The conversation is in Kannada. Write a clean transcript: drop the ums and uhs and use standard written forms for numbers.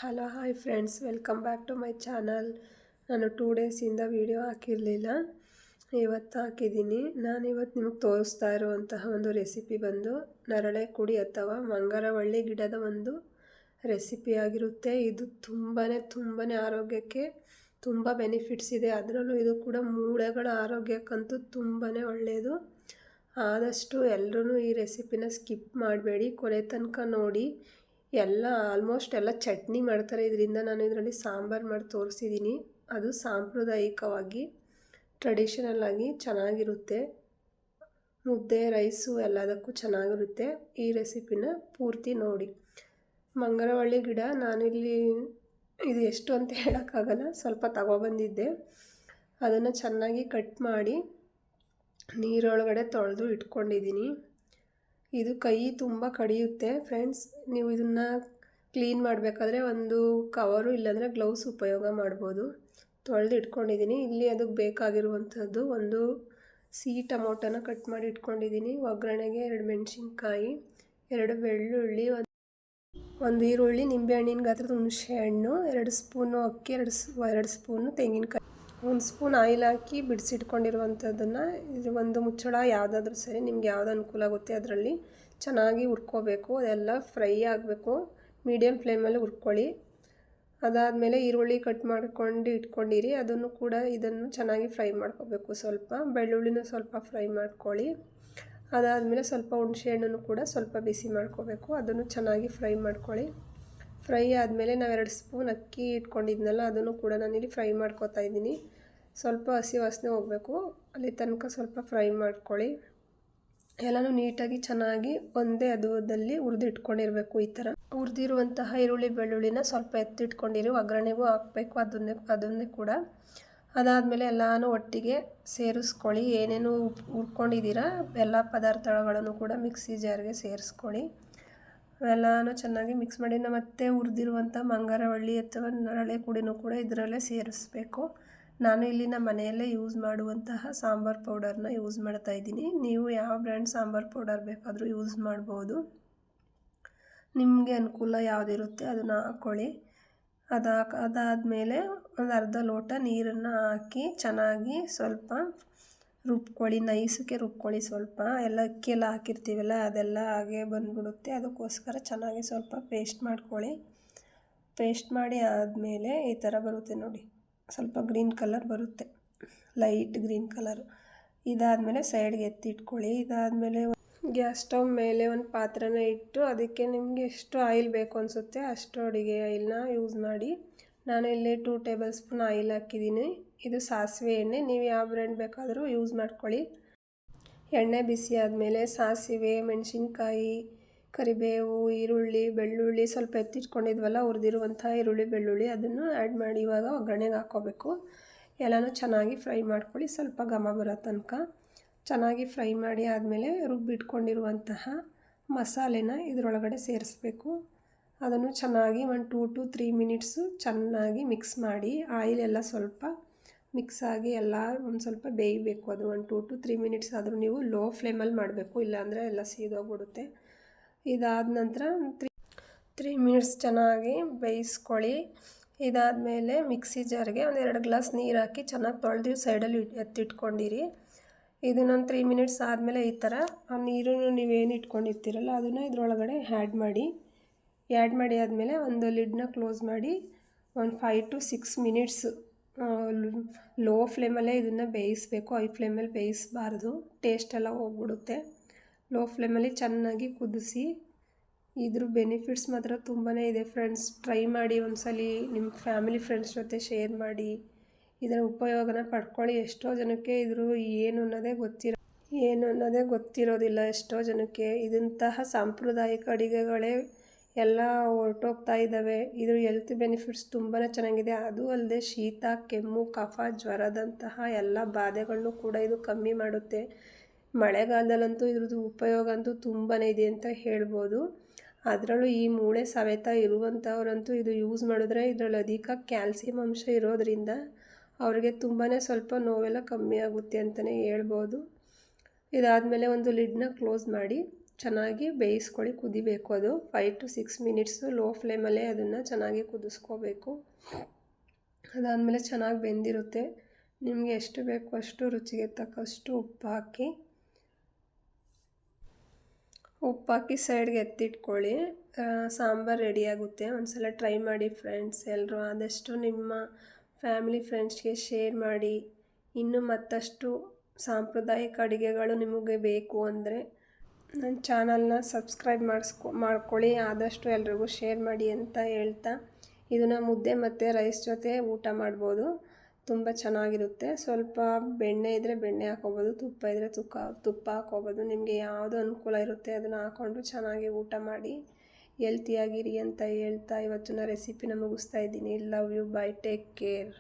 Hello hi friends, welcome back to my channel. ನಾನು 2 ಡೇಸಿಂದ ವೀಡಿಯೋ ಹಾಕಿರಲಿಲ್ಲ, ಇವತ್ತು ಹಾಕಿದ್ದೀನಿ. ನಾನಿವತ್ತು ನಿಮಗೆ ತೋರಿಸ್ತಾ ಇರುವಂತಹ ಒಂದು ರೆಸಿಪಿ ಬಂದು ನರಳೆ ಕುಡಿ ಅಥವಾ ಮಂಗರವಳ್ಳಿ ಗಿಡದ ಒಂದು ರೆಸಿಪಿ ಆಗಿರುತ್ತೆ. ಇದು ತುಂಬಾ ಆರೋಗ್ಯಕ್ಕೆ ತುಂಬ ಬೆನಿಫಿಟ್ಸ್ ಇದೆ. ಅದರಲ್ಲೂ ಇದು ಕೂಡ ಮೂಳೆಗಳ ಆರೋಗ್ಯಕ್ಕಂತೂ ತುಂಬಾ ಒಳ್ಳೆಯದು. ಆದಷ್ಟು ಎಲ್ಲರೂ ಈ ರೆಸಿಪಿನ ಸ್ಕಿಪ್ ಮಾಡಬೇಡಿ, ಕೊನೆ ತನಕ ನೋಡಿ. ಆಲ್ಮೋಸ್ಟ್ ಎಲ್ಲ ಚಟ್ನಿ ಮಾಡ್ತಾರೆ ಇದರಿಂದ. ನಾನು ಇದರಲ್ಲಿ ಸಾಂಬಾರು ಮಾಡಿ ತೋರಿಸಿದ್ದೀನಿ. ಅದು ಸಾಂಪ್ರದಾಯಿಕವಾಗಿ ಟ್ರೆಡಿಷನಲ್ ಆಗಿ ಚೆನ್ನಾಗಿರುತ್ತೆ. ಮುದ್ದೆ, ರೈಸು ಎಲ್ಲದಕ್ಕೂ ಚೆನ್ನಾಗಿರುತ್ತೆ. ಈ ರೆಸಿಪಿನ ಪೂರ್ತಿ ನೋಡಿ. ಮಂಗರವಳ್ಳಿ ಗಿಡ ನಾನಿಲ್ಲಿ ಇದು ಎಷ್ಟು ಅಂತ ಹೇಳೋಕ್ಕಾಗಲ್ಲ, ಸ್ವಲ್ಪ ತಗೊಬಂದಿದ್ದೆ. ಅದನ್ನು ಚೆನ್ನಾಗಿ ಕಟ್ ಮಾಡಿ ನೀರೊಳಗಡೆ ತೊಳೆದು ಇಟ್ಕೊಂಡಿದ್ದೀನಿ. ಇದು ಕೈ ತುಂಬ ಕಡಿಯುತ್ತೆ ಫ್ರೆಂಡ್ಸ್. ನೀವು ಇದನ್ನು ಕ್ಲೀನ್ ಮಾಡಬೇಕಾದ್ರೆ ಒಂದು ಕವರು ಇಲ್ಲಾಂದರೆ ಗ್ಲೌಸ್ ಉಪಯೋಗ ಮಾಡ್ಬೋದು. ತೊಳೆದು ಇಟ್ಕೊಂಡಿದ್ದೀನಿ. ಇಲ್ಲಿ ಅದಕ್ಕೆ ಬೇಕಾಗಿರುವಂಥದ್ದು ಒಂದು ಟೊಮೊಟೊನ ಕಟ್ ಮಾಡಿ ಇಟ್ಕೊಂಡಿದ್ದೀನಿ. ಒಗ್ಗರಣೆಗೆ 2 ಮೆಣಸಿನ್ಕಾಯಿ, 2 ಬೆಳ್ಳುಳ್ಳಿ, ಒಂದು ಈರುಳ್ಳಿ, ನಿಂಬೆಹಣ್ಣಿನ ಗಾತ್ರದ ಹುಣಸೆ ಹಣ್ಣು, 2 ಸ್ಪೂನು ಅಕ್ಕಿ, 2 ಸ್ಪೂನು ತೆಂಗಿನಕಾಯಿ, 1 ಸ್ಪೂನ್ ಆಯಿಲ್ ಹಾಕಿ ಬಿಡಿಸಿಟ್ಕೊಂಡಿರುವಂಥದ್ದನ್ನು ಇದು ಒಂದು ಮುಚ್ಚಳ ಯಾವುದಾದ್ರೂ ಸರಿ, ನಿಮ್ಗೆ ಯಾವ್ದು ಅನುಕೂಲ ಆಗುತ್ತೆ ಅದರಲ್ಲಿ ಚೆನ್ನಾಗಿ ಹುರ್ಕೋಬೇಕು. ಅದೆಲ್ಲ ಫ್ರೈ ಆಗಬೇಕು. ಮೀಡಿಯಮ್ ಫ್ಲೇಮಲ್ಲಿ ಹುರ್ಕೊಳ್ಳಿ. ಅದಾದಮೇಲೆ ಈರುಳ್ಳಿ ಕಟ್ ಮಾಡ್ಕೊಂಡು ಇಟ್ಕೊಂಡಿರಿ, ಇದನ್ನು ಚೆನ್ನಾಗಿ ಫ್ರೈ ಮಾಡ್ಕೋಬೇಕು. ಸ್ವಲ್ಪ ಬೆಳ್ಳುಳ್ಳಿನೂ ಸ್ವಲ್ಪ ಫ್ರೈ ಮಾಡ್ಕೊಳ್ಳಿ. ಅದಾದಮೇಲೆ ಸ್ವಲ್ಪ ಹುಣಸೆ ಹಣ್ಣನ್ನು ಕೂಡ ಸ್ವಲ್ಪ ಬಿಸಿ ಮಾಡ್ಕೋಬೇಕು. ಅದನ್ನು ಚೆನ್ನಾಗಿ ಫ್ರೈ ಮಾಡ್ಕೊಳ್ಳಿ. ಫ್ರೈ ಆದಮೇಲೆ ನಾವು 2 ಸ್ಪೂನ್ ಅಕ್ಕಿ ಇಟ್ಕೊಂಡಿದ್ನಲ್ಲ, ಅದನ್ನು ಕೂಡ ನಾನಿಲ್ಲಿ ಫ್ರೈ ಮಾಡ್ಕೋತಾ ಇದ್ದೀನಿ. ಸ್ವಲ್ಪ ಹಸಿ ವಾಸನೆ ಹೋಗಬೇಕು, ಅಲ್ಲಿ ತನಕ ಸ್ವಲ್ಪ ಫ್ರೈ ಮಾಡ್ಕೊಳ್ಳಿ. ಎಲ್ಲನೂ ನೀಟಾಗಿ ಚೆನ್ನಾಗಿ ಒಂದೇ ಹದದಲ್ಲಿ ಹುರಿದಿಟ್ಕೊಂಡಿರಬೇಕು. ಈ ಥರ ಹುರಿದಿರುವಂತಹ ಈರುಳ್ಳಿ ಬೆಳ್ಳುಳ್ಳಿನ ಸ್ವಲ್ಪ ಎತ್ತಿಟ್ಕೊಂಡಿರಿ. ಒಗ್ಗರಣೆಗೂ ಹಾಕಬೇಕು ಅದನ್ನೇ ಕೂಡ. ಅದಾದಮೇಲೆ ಎಲ್ಲನೂ ಒಟ್ಟಿಗೆ ಸೇರಿಸ್ಕೊಳ್ಳಿ. ಏನೇನು ಹುರ್ಕೊಂಡಿದ್ದೀರಾ ಎಲ್ಲ ಪದಾರ್ಥಗಳನ್ನು ಕೂಡ ಮಿಕ್ಸಿ ಜಾರ್ಗೆ ಸೇರಿಸ್ಕೊಳ್ಳಿ. ಎಲ್ಲನೂ ಚೆನ್ನಾಗಿ ಮಿಕ್ಸ್ ಮಾಡಿ ಮತ್ತೆ ಹುರಿದಿರುವಂಥ ಮಂಗರವಳ್ಳಿ ಅಥವಾ ನರಳೆ ಕುಡಿನೂ ಕೂಡ ಇದರಲ್ಲೇ ಸೇರಿಸ್ಬೇಕು. ನಾನು ಇಲ್ಲಿ ನಮ್ಮ ಮನೆಯಲ್ಲೇ ಯೂಸ್ ಮಾಡುವಂತಹ ಸಾಂಬಾರು ಪೌಡರ್ನ ಯೂಸ್ ಮಾಡ್ತಾ ಇದ್ದೀನಿ. ನೀವು ಯಾವ ಬ್ರ್ಯಾಂಡ್ ಸಾಂಬಾರು ಪೌಡರ್ ಬೇಕಾದರೂ ಯೂಸ್ ಮಾಡ್ಬೋದು. ನಿಮಗೆ ಅನುಕೂಲ ಯಾವುದಿರುತ್ತೆ ಅದನ್ನು ಹಾಕ್ಕೊಳ್ಳಿ. ಅದಾದಮೇಲೆ ಒಂದು ಅರ್ಧ ಲೋಟ ನೀರನ್ನು ಹಾಕಿ ಚೆನ್ನಾಗಿ ಸ್ವಲ್ಪ ರುಬ್ಕೊಳ್ಳಿ. ನೈಸಕ್ಕೆ ರುಬ್ಕೊಳ್ಳಿ. ಸ್ವಲ್ಪ ಎಲ್ಲ ಅಕ್ಕಿ ಎಲ್ಲ ಹಾಕಿರ್ತೀವಲ್ಲ ಅದೆಲ್ಲ ಹಾಗೆ ಬಂದುಬಿಡುತ್ತೆ. ಅದಕ್ಕೋಸ್ಕರ ಚೆನ್ನಾಗಿ ಸ್ವಲ್ಪ ಪೇಸ್ಟ್ ಮಾಡ್ಕೊಳ್ಳಿ. ಪೇಸ್ಟ್ ಮಾಡಿ ಆದಮೇಲೆ ಈ ಥರ ಬರುತ್ತೆ ನೋಡಿ, ಸ್ವಲ್ಪ ಗ್ರೀನ್ ಕಲರ್ ಬರುತ್ತೆ, ಲೈಟ್ ಗ್ರೀನ್ ಕಲರು. ಇದಾದಮೇಲೆ ಸೈಡ್ಗೆ ಎತ್ತಿಟ್ಕೊಳ್ಳಿ. ಇದಾದಮೇಲೆ ಗ್ಯಾಸ್ ಸ್ಟವ್ ಮೇಲೆ ಒಂದು ಪಾತ್ರೆನ ಇಟ್ಟು ಅದಕ್ಕೆ ನಿಮಗೆ ಎಷ್ಟು ಆಯಿಲ್ ಬೇಕು ಅನಿಸುತ್ತೆ ಅಷ್ಟು ಅಡುಗೆ ಆಯಿಲ್ನ ಯೂಸ್ ಮಾಡಿ. ನಾನು ಇಲ್ಲಿ 2 ಟೇಬಲ್ ಸ್ಪೂನ್ ಆಯಿಲ್ ಹಾಕಿದ್ದೀನಿ. ಇದು ಸಾಸಿವೆ ಎಣ್ಣೆ, ನೀವು ಯಾವ ಬ್ರ್ಯಾಂಡ್ ಬೇಕಾದರೂ ಯೂಸ್ ಮಾಡ್ಕೊಳ್ಳಿ. ಎಣ್ಣೆ ಬಿಸಿ ಆದಮೇಲೆ ಸಾಸಿವೆ, ಮೆಣಸಿನ್ಕಾಯಿ, ಕರಿಬೇವು, ಈರುಳ್ಳಿ, ಬೆಳ್ಳುಳ್ಳಿ ಸ್ವಲ್ಪ ಎತ್ತಿಟ್ಕೊಂಡಿದ್ವಲ್ಲ ಹುರಿದಿರುವಂಥ ಈರುಳ್ಳಿ ಬೆಳ್ಳುಳ್ಳಿ, ಅದನ್ನು ಆ್ಯಡ್ ಮಾಡಿ ಇವಾಗ ಒಗ್ಗರಣೆಗೆ ಹಾಕ್ಕೋಬೇಕು. ಎಲ್ಲನೂ ಚೆನ್ನಾಗಿ ಫ್ರೈ ಮಾಡ್ಕೊಳ್ಳಿ. ಸ್ವಲ್ಪ ಘಮ ಬರೋ ತನಕ ಚೆನ್ನಾಗಿ ಫ್ರೈ ಮಾಡಿ ಆದಮೇಲೆ ರುಬ್ಬಿಟ್ಕೊಂಡಿರುವಂತಹ ಮಸಾಲೆನ ಇದರೊಳಗಡೆ ಸೇರಿಸ್ಬೇಕು. ಅದನ್ನು ಚೆನ್ನಾಗಿ 1 2 to 3 ಮಿನಿಟ್ಸು ಚೆನ್ನಾಗಿ ಮಿಕ್ಸ್ ಮಾಡಿ. ಆಯಿಲ್ ಎಲ್ಲ ಸ್ವಲ್ಪ ಮಿಕ್ಸ್ ಆಗಿ ಎಲ್ಲ ಒಂದು ಸ್ವಲ್ಪ ಬೇಯಬೇಕು. ಅದು 1 2 to 3 ಮಿನಿಟ್ಸ್ ಆದರೂ ನೀವು ಲೋ ಫ್ಲೇಮಲ್ಲಿ ಮಾಡಬೇಕು, ಇಲ್ಲಾಂದರೆ ಎಲ್ಲ ಸೀದೋಗ್ಬಿಡುತ್ತೆ. ಇದಾದ ನಂತರ 3 ಮಿನಿಟ್ಸ್ ಚೆನ್ನಾಗಿ ಬೇಯಿಸ್ಕೊಳ್ಳಿ. ಇದಾದಮೇಲೆ ಮಿಕ್ಸಿ ಜಾರ್ಗೆ ಒಂದು 2 ಗ್ಲಾಸ್ ನೀರು ಹಾಕಿ ಚೆನ್ನಾಗಿ ತೊಳೆದು ಸೈಡಲ್ಲಿ ಎತ್ತಿಟ್ಕೊಂಡಿರಿ. ಇದನ್ನೊಂದು 3 ಮಿನಿಟ್ಸ್ ಆದಮೇಲೆ ಈ ಥರ ಆ ನೀರನ್ನು ನೀವೇನು ಇಟ್ಕೊಂಡಿರ್ತೀರಲ್ಲ ಅದನ್ನು ಇದರೊಳಗಡೆ ಆ್ಯಡ್ ಮಾಡಿ ಆದಮೇಲೆ ಒಂದು ಲಿಡ್ನ ಕ್ಲೋಸ್ ಮಾಡಿ ಒಂದು 5 to 6 ಮಿನಿಟ್ಸ್ ಲೋ ಫ್ಲೇಮಲ್ಲೇ ಇದನ್ನು ಬೇಯಿಸಬೇಕು. ಹೈ ಫ್ಲೇಮಲ್ಲಿ ಬೇಯಿಸಬಾರ್ದು, ಟೇಸ್ಟ್ ಎಲ್ಲ ಹೋಗ್ಬಿಡುತ್ತೆ. ಲೋ ಫ್ಲೇಮಲ್ಲಿ ಚೆನ್ನಾಗಿ ಕುದಿಸಿ. ಇದ್ರ ಬೆನಿಫಿಟ್ಸ್ ಮಾತ್ರ ತುಂಬಾ ಇದೆ ಫ್ರೆಂಡ್ಸ್. ಟ್ರೈ ಮಾಡಿ ಒಂದ್ಸಲಿ, ನಿಮ್ಮ ಫ್ಯಾಮಿಲಿ ಫ್ರೆಂಡ್ಸ್ ಜೊತೆ ಶೇರ್ ಮಾಡಿ. ಇದರ ಉಪಯೋಗನ ಪಡ್ಕೊಳ್ಳಿ. ಎಷ್ಟೋ ಜನಕ್ಕೆ ಇದ್ರ ಏನು ಅನ್ನೋದೇ ಗೊತ್ತಿರೋದಿಲ್ಲ. ಎಷ್ಟೋ ಜನಕ್ಕೆ ಇದಂತಹ ಸಾಂಪ್ರದಾಯಿಕ ಅಡುಗೆಗಳೇ ಎಲ್ಲ ಹೊರಟೋಗ್ತಾ ಇದ್ದಾವೆ. ಇದ್ರ ಹೆಲ್ತ್ ಬೆನಿಫಿಟ್ಸ್ ತುಂಬಾ ಚೆನ್ನಾಗಿದೆ. ಅದು ಅಲ್ಲದೆ ಶೀತ, ಕೆಮ್ಮು, ಕಫ, ಜ್ವರದಂತಹ ಎಲ್ಲ ಬಾಧೆಗಳನ್ನು ಕೂಡ ಇದು ಕಮ್ಮಿ ಮಾಡುತ್ತೆ. ಮಳೆಗಾಲದಲ್ಲಂತೂ ಇದ್ರದ್ದು ಉಪಯೋಗ ಅಂತೂ ತುಂಬಾ ಇದೆ ಅಂತ ಹೇಳ್ಬೋದು. ಅದರಲ್ಲೂ ಈ ಮೂಳೆ ಸವೆತ ಇರುವಂಥವ್ರಂತೂ ಇದು ಯೂಸ್ ಮಾಡಿದ್ರೆ ಇದರಲ್ಲಿ ಅಧಿಕ ಕ್ಯಾಲ್ಸಿಯಂ ಅಂಶ ಇರೋದರಿಂದ ಅವ್ರಿಗೆ ತುಂಬಾ ಸ್ವಲ್ಪ ನೋವೆಲ್ಲ ಕಮ್ಮಿ ಆಗುತ್ತೆ ಅಂತಲೇ ಹೇಳ್ಬೋದು. ಇದಾದಮೇಲೆ ಒಂದು ಲಿಡ್ನ ಕ್ಲೋಸ್ ಮಾಡಿ ಚೆನ್ನಾಗಿ ಬೇಯಿಸ್ಕೊಳ್ಳಿ. ಕುದಿಬೇಕು ಅದು 5 to 6 ಮಿನಿಟ್ಸು ಲೋ ಫ್ಲೇಮಲ್ಲೇ ಅದನ್ನು ಚೆನ್ನಾಗಿ ಕುದಿಸ್ಕೋಬೇಕು. ಅದಾದಮೇಲೆ ಚೆನ್ನಾಗಿ ಬೆಂದಿರುತ್ತೆ. ನಿಮಗೆ ಎಷ್ಟು ಬೇಕು ಅಷ್ಟು ರುಚಿಗೆ ತಕ್ಕಷ್ಟು ಉಪ್ಪಾಕಿ ಸೈಡ್ಗೆ ಎತ್ತಿಟ್ಕೊಳ್ಳಿ. ಸಾಂಬಾರು ರೆಡಿಯಾಗುತ್ತೆ. ಒಂದ್ಸಲ ಟ್ರೈ ಮಾಡಿ ಫ್ರೆಂಡ್ಸ್. ಎಲ್ಲರೂ ಆದಷ್ಟು ನಿಮ್ಮ ಫ್ಯಾಮಿಲಿ ಫ್ರೆಂಡ್ಸ್ಗೆ ಶೇರ್ ಮಾಡಿ. ಇನ್ನೂ ಮತ್ತಷ್ಟು ಸಾಂಪ್ರದಾಯಿಕ ಅಡುಗೆಗಳು ನಿಮಗೆ ಬೇಕು ಅಂದರೆ ನನ್ನ ಚಾನಲ್ನ ಸಬ್ಸ್ಕ್ರೈಬ್ ಮಾಡ್ಕೊಳ್ಳಿ. ಆದಷ್ಟು ಎಲ್ರಿಗೂ ಶೇರ್ ಮಾಡಿ ಅಂತ ಹೇಳ್ತಾ, ಇದನ್ನು ಮುದ್ದೆ ಮತ್ತು ರೈಸ್ ಜೊತೆ ಊಟ ಮಾಡ್ಬೋದು. ತುಂಬ ಚೆನ್ನಾಗಿರುತ್ತೆ. ಸ್ವಲ್ಪ ಬೆಣ್ಣೆ ಇದ್ದರೆ ಬೆಣ್ಣೆ ಹಾಕ್ಕೋಬೋದು, ತುಪ್ಪ ಇದ್ದರೆ ತುಪ್ಪ ಹಾಕ್ಕೋಬೋದು. ನಿಮಗೆ ಯಾವುದು ಅನುಕೂಲ ಇರುತ್ತೆ ಅದನ್ನು ಹಾಕ್ಕೊಂಡು ಚೆನ್ನಾಗಿ ಊಟ ಮಾಡಿ ಹೆಲ್ತಿಯಾಗಿರಿ ಅಂತ ಹೇಳ್ತಾ ಇವತ್ತಿನ ರೆಸಿಪಿನ ಮುಗಿಸ್ತಾ ಇದ್ದೀನಿ. Love you, bye, take care.